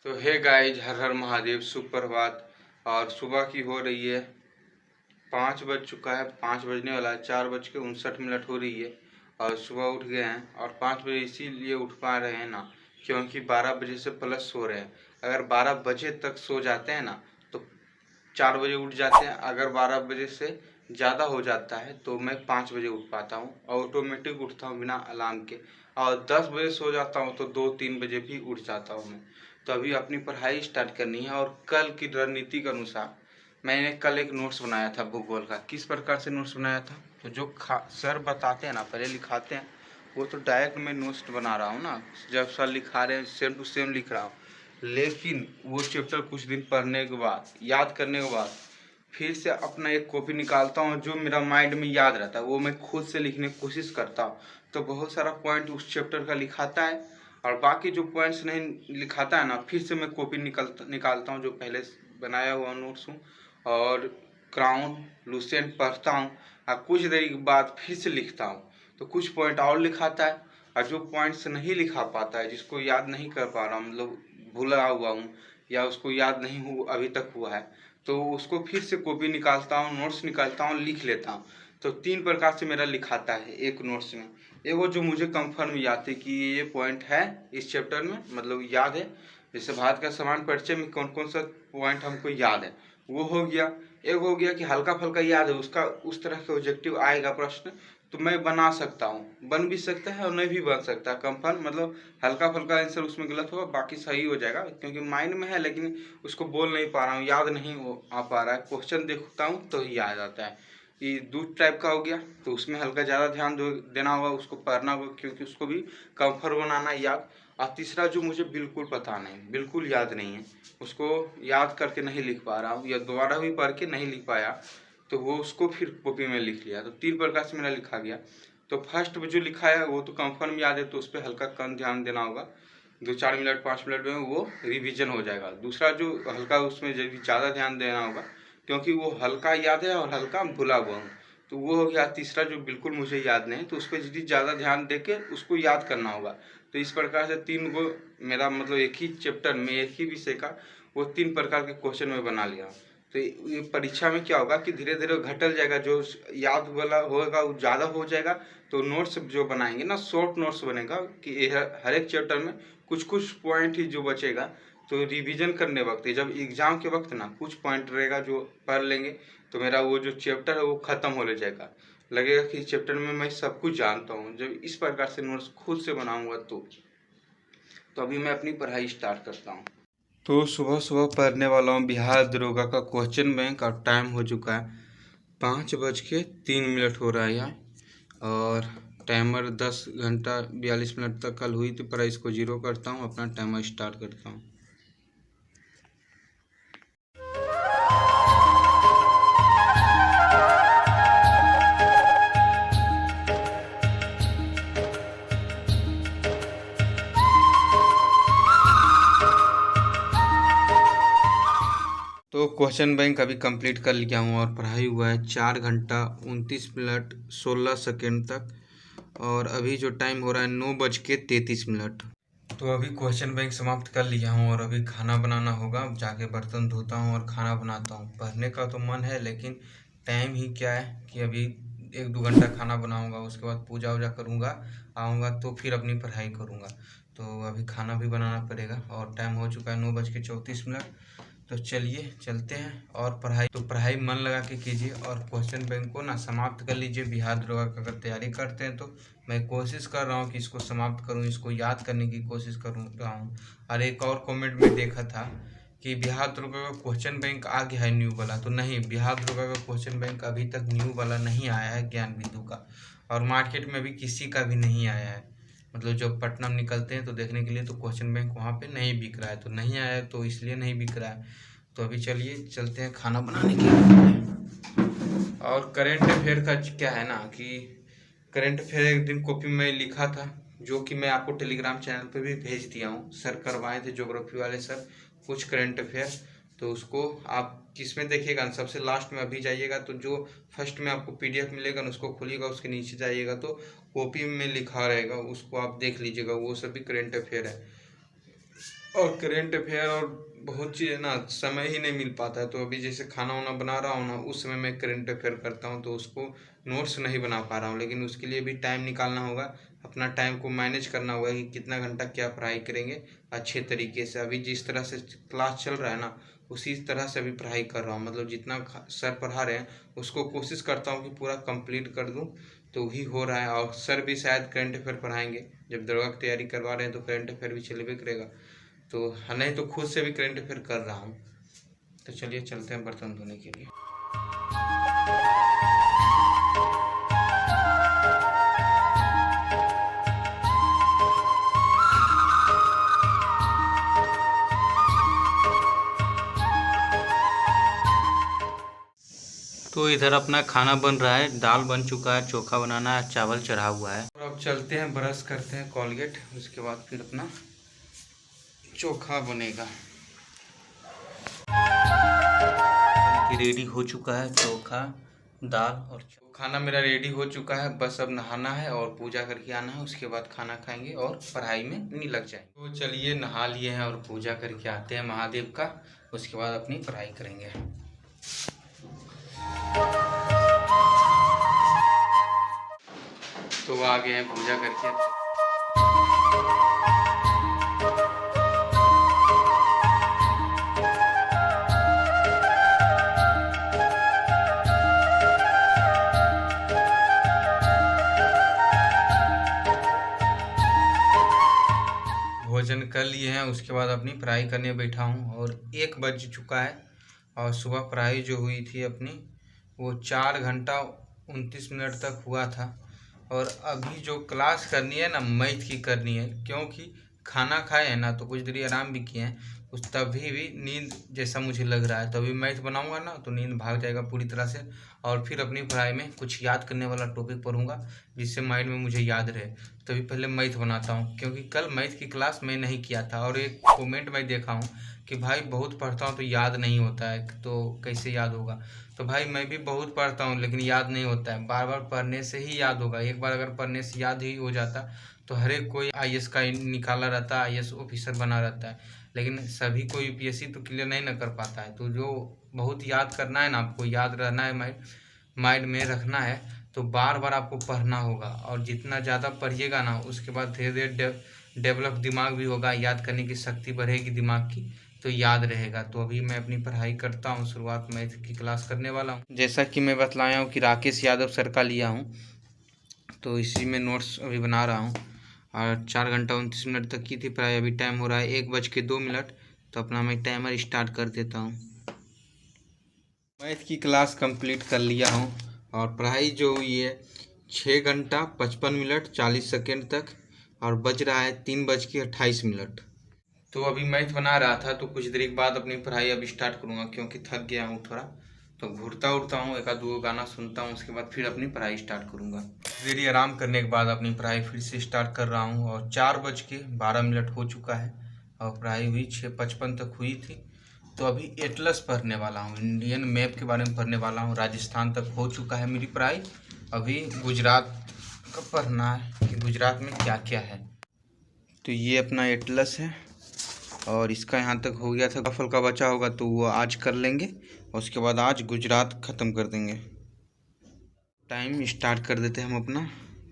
तो hey guys, हर हर महादेव, सुप्रभात। और सुबह की हो रही है 5 बज चुका है, 5 बजने वाला है, 4:59 हो रही है। और सुबह उठ गए हैं और 5 बजे इसीलिए उठ पा रहे हैं ना, क्योंकि 12 बजे से प्लस सो रहे हैं। अगर 12 बजे तक सो जाते हैं ना तो 4 बजे उठ जाते हैं। अगर 12 बजे से ज़्यादा हो जाता है तो मैं 5 बजे उठ पाता हूँ, ऑटोमेटिक उठता हूँ बिना अलार्म के। और 10 बजे सो जाता हूँ तो 2-3 बजे भी उठ जाता हूँ मैं। तो अभी अपनी पढ़ाई स्टार्ट करनी है और कल की रणनीति के अनुसार मैंने कल एक नोट्स बनाया था भूगोल का। किस प्रकार से नोट्स बनाया था, तो जो सर बताते हैं ना, पहले लिखाते हैं, वो तो डायरेक्ट मैं नोट्स बना रहा हूँ ना। जब सर लिखा रहे हैं सेम टू सेम लिख रहा हूँ, लेकिन वो चैप्टर कुछ दिन पढ़ने के बाद, याद करने के बाद, फिर से अपना एक कॉपी निकालता हूँ। जो मेरा माइंड में याद रहता है वो मैं खुद से लिखने की कोशिश करता हूँ। तो बहुत सारा पॉइंट उस चैप्टर का लिखाता है, और बाकी जो पॉइंट्स नहीं लिखाता है ना, फिर से मैं कॉपी निकालता हूँ जो पहले बनाया हुआ नोट्स हूँ, और क्राउन लुसेंट पढ़ता हूँ। और कुछ देर के बाद फिर से लिखता हूँ, तो कुछ पॉइंट और लिखाता है। और जो पॉइंट्स नहीं लिखा पाता है, जिसको याद नहीं कर पा रहा हूँ, मतलब भूला हुआ हूँ या उसको याद नहीं हुआ अभी तक हुआ है, तो उसको फिर से कॉपी निकालता हूँ, नोट्स निकालता हूँ, लिख लेता हूँ। तो 3 प्रकार से मेरा लिखाता है एक नोट्स में। एक वो जो मुझे कंफर्म याद है कि ये पॉइंट है इस चैप्टर में, मतलब याद है। जैसे भारत का समान परिचय में कौन कौन सा पॉइंट हमको याद है, वो हो गया। एक हो गया कि हल्का फुल्का याद है, उसका उस तरह के ऑब्जेक्टिव आएगा प्रश्न तो मैं बना सकता हूँ, बन भी सकता है और नहीं भी बन सकता। कंफर्म मतलब हल्का फुल्का आंसर उसमें गलत होगा, बाकी सही हो जाएगा, क्योंकि माइंड में है लेकिन उसको बोल नहीं पा रहा हूँ, याद नहीं आ पा रहा है। क्वेश्चन देखता हूँ तो ही याद आता है। ये दूध टाइप का हो गया, तो उसमें हल्का ज़्यादा ध्यान देना होगा, उसको पढ़ना होगा, क्योंकि उसको भी कंफर्म बनाना है याद। और तीसरा जो मुझे बिल्कुल पता नहीं, बिल्कुल याद नहीं है, उसको याद करके नहीं लिख पा रहा हूँ या दोबारा भी पढ़ के नहीं लिख पाया, तो वो उसको फिर कॉपी में लिख लिया। तो 3 प्रकार से मेरा लिखा गया। तो फर्स्ट जो लिखा है वो तो कंफर्म याद है, तो उस पर हल्का कम ध्यान देना होगा, 2-4 मिनट 5 मिनट में वो रिवीजन हो जाएगा। दूसरा जो हल्का, उसमें ज़्यादा ध्यान देना होगा, क्योंकि वो हल्का याद है और हल्का भुला हुआ हूँ, तो वो हो गया। तीसरा जो बिल्कुल मुझे याद नहीं, तो उस पर ज़्यादा ध्यान दे के उसको याद करना होगा। तो इस प्रकार से 3 गो मेरा, मतलब एक ही चैप्टर में एक ही विषय का वो 3 प्रकार के क्वेश्चन में बना लिया। तो ये परीक्षा में क्या होगा कि धीरे धीरे घटल जाएगा, जो याद वाला होगा वो ज़्यादा हो जाएगा। तो नोट्स जो बनाएंगे ना, शॉर्ट नोट्स बनेगा कि हर एक चैप्टर में कुछ कुछ पॉइंट ही जो बचेगा, तो रिवीजन करने वक्त, जब एग्जाम के वक्त ना कुछ पॉइंट रहेगा जो पढ़ लेंगे, तो मेरा वो जो चैप्टर है वो ख़त्म होने जाएगा। लगेगा कि चैप्टर में मैं सब कुछ जानता हूँ, जब इस प्रकार से नोट्स खुद से बनाऊंगा तो अभी मैं अपनी पढ़ाई स्टार्ट करता हूँ। तो सुबह सुबह पढ़ने वाला हूँ बिहार दरोगा का क्वेश्चन बैंक, और टाइम हो चुका है 5:03 हो रहा है यहाँ। और टाइमर 10 घंटा 42 मिनट तक कल हुई थी, पर इसको 0 करता हूँ, अपना टाइमर स्टार्ट करता हूँ। तो क्वेश्चन बैंक अभी कंप्लीट कर लिया हूँ और पढ़ाई हुआ है 4 घंटा 29 मिनट 16 सेकेंड तक। और अभी जो टाइम हो रहा है 9:33। तो अभी क्वेश्चन बैंक समाप्त कर लिया हूँ और अभी खाना बनाना होगा। जाके बर्तन धोता हूँ और खाना बनाता हूँ। पढ़ने का तो मन है, लेकिन टाइम ही क्या है कि अभी 1-2 घंटा खाना बनाऊँगा, उसके बाद पूजा वूजा करूँगा, आऊँगा तो फिर अपनी पढ़ाई करूँगा। तो अभी खाना भी बनाना पड़ेगा और टाइम हो चुका है 9:34। तो चलिए चलते हैं और पढ़ाई मन लगा के कीजिए और क्वेश्चन बैंक को ना समाप्त कर लीजिए। बिहार दरोगा का अगर तैयारी करते हैं तो मैं कोशिश कर रहा हूँ कि इसको समाप्त करूँ, इसको याद करने की कोशिश करूँ रहा हूँ। और एक और कमेंट में देखा था कि बिहार दरोगा का क्वेश्चन बैंक आ गया है न्यू वाला, तो नहीं, बिहार दरोगा का क्वेश्चन बैंक अभी तक न्यू वाला नहीं आया है ज्ञान बिंदु का, और मार्केट में अभी किसी का भी नहीं आया है। मतलब जब पटना निकलते हैं तो देखने के लिए, तो क्वेश्चन बैंक वहाँ पे नहीं बिक रहा है, तो नहीं आया है, तो इसलिए नहीं बिक रहा है। तो अभी चलिए चलते हैं खाना बनाने के लिए। और करेंट अफेयर का क्या है ना कि करेंट अफेयर एक दिन कॉपी में लिखा था, जो कि मैं आपको टेलीग्राम चैनल पे भी भेज दिया हूँ। सर करवाए थे, ज्योग्राफी वाले सर, कुछ करेंट अफेयर। तो उसको आप किस में देखिएगा, सबसे लास्ट में अभी जाइएगा तो जो फर्स्ट में आपको PDF मिलेगा ना, उसको खोलिएगा, उसके नीचे जाइएगा तो कॉपी में लिखा रहेगा, उसको आप देख लीजिएगा, वो सभी करेंट अफेयर है। और करेंट अफेयर और बहुत चीज़ है ना, समय ही नहीं मिल पाता है। तो अभी जैसे खाना वाना बना रहा हूँ ना, उस समय मैं करेंट अफेयर करता हूँ, तो उसको नोट्स नहीं बना पा रहा हूँ। लेकिन उसके लिए भी टाइम निकालना होगा, अपना टाइम को मैनेज करना होगा कि कितना घंटा क्या पढ़ाई करेंगे अच्छे तरीके से। अभी जिस तरह से क्लास चल रहा है ना, उसी तरह से अभी पढ़ाई कर रहा हूँ। मतलब जितना सर पढ़ा रहे हैं उसको कोशिश करता हूँ कि पूरा कंप्लीट कर दूँ, तो वही हो रहा है। और सर भी शायद करंट अफेयर पढ़ाएंगे, जब दरोगा की तैयारी करवा रहे हैं तो करंट अफेयर भी चलबे करेगा। तो नहीं तो खुद से भी करंट अफेयर कर रहा हूँ। तो चलिए चलते हैं बर्तन धोने के लिए। तो इधर अपना खाना बन रहा है, दाल बन चुका है, चोखा बनाना है, चावल चढ़ा हुआ है। और अब चलते हैं, ब्रश करते हैं कोलगेट, उसके बाद फिर अपना चोखा बनेगा। रेडी हो चुका है चोखा, दाल और खाना मेरा रेडी हो चुका है। बस अब नहाना है और पूजा करके आना है, उसके बाद खाना खाएंगे और पढ़ाई में नहीं लग जाएंगे। तो चलिए नहा लिए हैं और पूजा करके आते हैं महादेव का, उसके बाद अपनी पढ़ाई करेंगे। तो आ गए हैं पूजा करके। भोजन कर लिए हैं, उसके बाद अपनी पढ़ाई करने बैठा हूँ और 1 बज चुका है। और सुबह पढ़ाई जो हुई थी अपनी, वो 4 घंटा 29 मिनट तक हुआ था। और अभी जो क्लास करनी है ना, मैथ की करनी है, क्योंकि खाना खाए हैं ना तो कुछ देर आराम भी किए हैं, उस तभी भी नींद जैसा मुझे लग रहा है। तो अभी मैथ बनाऊंगा ना तो नींद भाग जाएगा पूरी तरह से। और फिर अपनी पढ़ाई में कुछ याद करने वाला टॉपिक पढ़ूंगा, जिससे माइंड में मुझे याद रहे। तभी पहले मैथ बनाता हूँ, क्योंकि कल मैथ की क्लास मैं नहीं किया था। और एक कमेंट मैं देखा हूँ कि भाई बहुत पढ़ता हूँ तो याद नहीं होता है, तो कैसे याद होगा। तो भाई मैं भी बहुत पढ़ता हूँ लेकिन याद नहीं होता है। बार बार पढ़ने से ही याद होगा। एक बार अगर पढ़ने से याद ही हो जाता तो हर एक कोई आईएएस का निकाला रहता है, आईएएस ऑफिसर बना रहता है। लेकिन सभी को यूपीएससी तो क्लियर नहीं ना कर पाता है। तो जो बहुत याद करना है ना, आपको याद रहना है, माइंड में रखना है, तो बार बार आपको पढ़ना होगा। और जितना ज़्यादा पढ़िएगा ना, उसके बाद धीरे धीरे डेवलप दिमाग भी होगा, याद करने की शक्ति बढ़ेगी दिमाग की, तो याद रहेगा। तो अभी मैं अपनी पढ़ाई करता हूँ, शुरुआत मैथ की क्लास करने वाला हूँ। जैसा कि मैं बतलाया हूँ कि राकेश यादव सर का लिया हूँ, तो इसी में नोट्स अभी बना रहा हूँ। और 4 घंटा 29 मिनट तक की थी पढ़ाई। अभी टाइम हो रहा है 1:02। तो अपना मैं टाइमर स्टार्ट कर देता हूँ। मैथ की क्लास कंप्लीट कर लिया हूँ और पढ़ाई जो हुई है 6 घंटा 55 मिनट 40 सेकेंड तक, और बज रहा है 3:28। तो अभी मैथ बना रहा था, तो कुछ देर के बाद अपनी पढ़ाई अब स्टार्ट करूँगा, क्योंकि थक गया हूँ थोड़ा। तो घूरता उड़ता हूँ, एक आध दो गाना सुनता हूँ, उसके बाद फिर अपनी पढ़ाई स्टार्ट करूँगा। देरी आराम करने के बाद अपनी पढ़ाई फिर से स्टार्ट कर रहा हूँ। और 4:12 हो चुका है और पढ़ाई हुई 6:55 तक हुई थी। तो अभी एटलस पढ़ने वाला हूँ, इंडियन मैप के बारे में पढ़ने वाला हूँ। राजस्थान तक हो चुका है मेरी पढ़ाई, अभी गुजरात का पढ़ना है कि गुजरात में क्या क्या है। तो ये अपना एटलस है और इसका यहाँ तक हो गया था। सफल का बचा होगा तो वो आज कर लेंगे और उसके बाद आज गुजरात ख़त्म कर देंगे। टाइम स्टार्ट कर देते हैं हम अपना।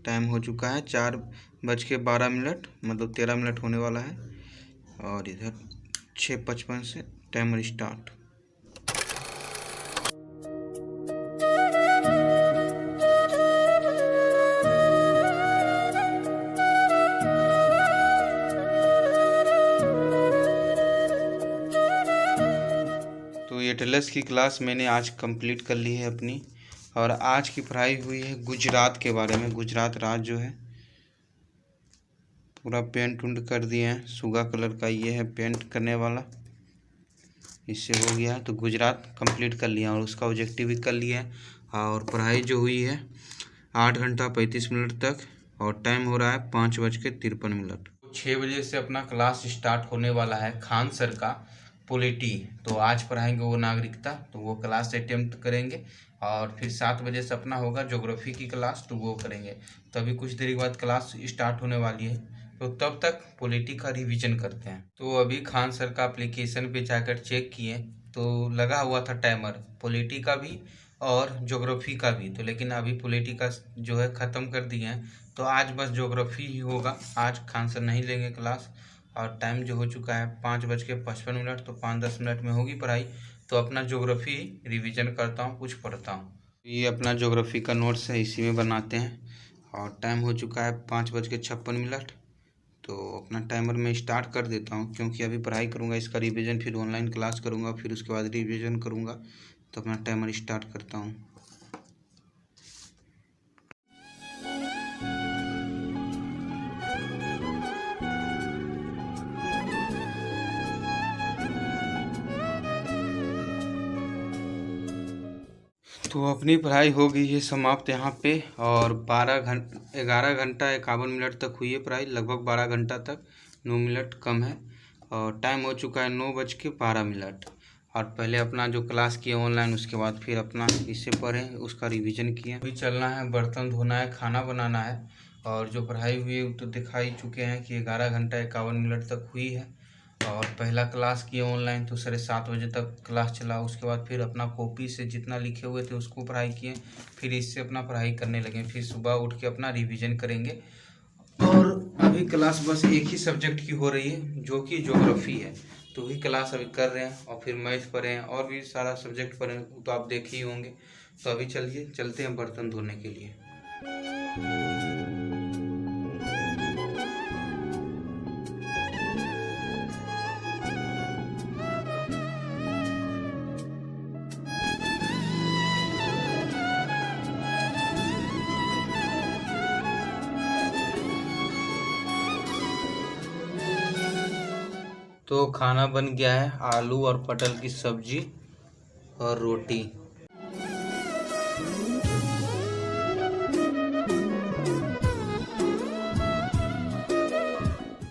टाइम हो चुका है 4:12, मतलब 13 मिनट होने वाला है। और इधर 6:55 से टाइमर स्टार्ट। तो एटलस की क्लास मैंने आज कंप्लीट कर ली है अपनी। और आज की पढ़ाई हुई है गुजरात के बारे में। गुजरात राज्य जो है पूरा पेंट उंट कर दिए हैं, सुगा कलर का ये है पेंट करने वाला, इससे हो गया है। तो गुजरात कंप्लीट कर लिया और उसका ऑब्जेक्टिव भी कर लिया है। और पढ़ाई जो हुई है 8 घंटा 35 मिनट तक, और टाइम हो रहा है 5:53। 6 बजे से अपना क्लास स्टार्ट होने वाला है खान सर का पॉलिटी। तो आज पढ़ाएंगे वो नागरिकता, तो वो क्लास अटेम्प्ट करेंगे। और फिर 7 बजे से अपना होगा ज्योग्राफी की क्लास, तो वो करेंगे। तो अभी कुछ देर के बाद क्लास स्टार्ट होने वाली है। तो तब तक पॉलिटी का रिवीजन करते हैं। तो अभी खान सर का एप्लीकेशन पे जाकर चेक किए तो लगा हुआ था टाइमर पॉलिटी का भी और ज्योग्राफी का भी, तो लेकिन अभी पॉलिटी का जो है ख़त्म कर दिए हैं, तो आज बस ज्योग्राफी ही होगा। आज खान सर नहीं लेंगे क्लास और टाइम जो हो चुका है 5:55, तो 5-10 मिनट में होगी पढ़ाई। तो अपना ज्योग्राफी रिवीजन करता हूँ, कुछ पढ़ता हूँ। ये अपना ज्योग्राफी का नोट्स है, इसी में बनाते हैं और टाइम हो चुका है 5:56। तो अपना टाइमर में स्टार्ट कर देता हूँ, क्योंकि अभी पढ़ाई करूँगा, इसका रिवीजन फिर ऑनलाइन क्लास करूँगा, फिर उसके बाद रिवीजन करूँगा। तो अपना टाइमर स्टार्ट करता हूँ। तो अपनी पढ़ाई हो गई है समाप्त यहाँ पे, और 11 घंटा 51 मिनट तक हुई है पढ़ाई, लगभग 12 घंटा तक, 9 मिनट कम है। और टाइम हो चुका है 9:12। और पहले अपना जो क्लास किए ऑनलाइन, उसके बाद फिर अपना इससे पढ़े, उसका रिवीजन किए। अभी चलना है, बर्तन धोना है, खाना बनाना है। और जो पढ़ाई हुई है तो दिखा ही चुके हैं कि 11 घंटा 51 मिनट तक हुई है। और पहला क्लास किए ऑनलाइन तो 7:30 बजे तक क्लास चला। उसके बाद फिर अपना कॉपी से जितना लिखे हुए थे उसको पढ़ाई किए, फिर इससे अपना पढ़ाई करने लगे। फिर सुबह उठ के अपना रिवीजन करेंगे। और अभी क्लास बस एक ही सब्जेक्ट की हो रही है, जो कि ज्योग्राफी है। तो वही क्लास अभी कर रहे हैं, और फिर मैथ पढ़े हैं और भी सारा सब्जेक्ट पढ़े हैं, तो आप देख ही होंगे। तो अभी चलिए चलते हैं बर्तन धोने के लिए। तो खाना बन गया है, आलू और पटल की सब्जी और रोटी।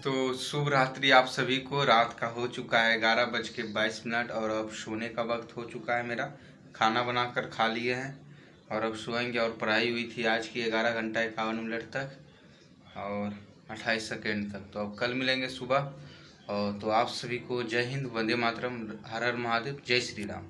तो शुभ रात्रि आप सभी को। रात का हो चुका है 11:22 और अब सोने का वक्त हो चुका है मेरा। खाना बनाकर खा लिए हैं और अब सोएंगे। और पढ़ाई हुई थी आज की 11 घंटा 51 मिनट तक और 28 सेकेंड तक। तो अब कल मिलेंगे सुबह। और तो आप सभी को जय हिंद, वंदे मातरम, हर हर महादेव, जय श्री राम।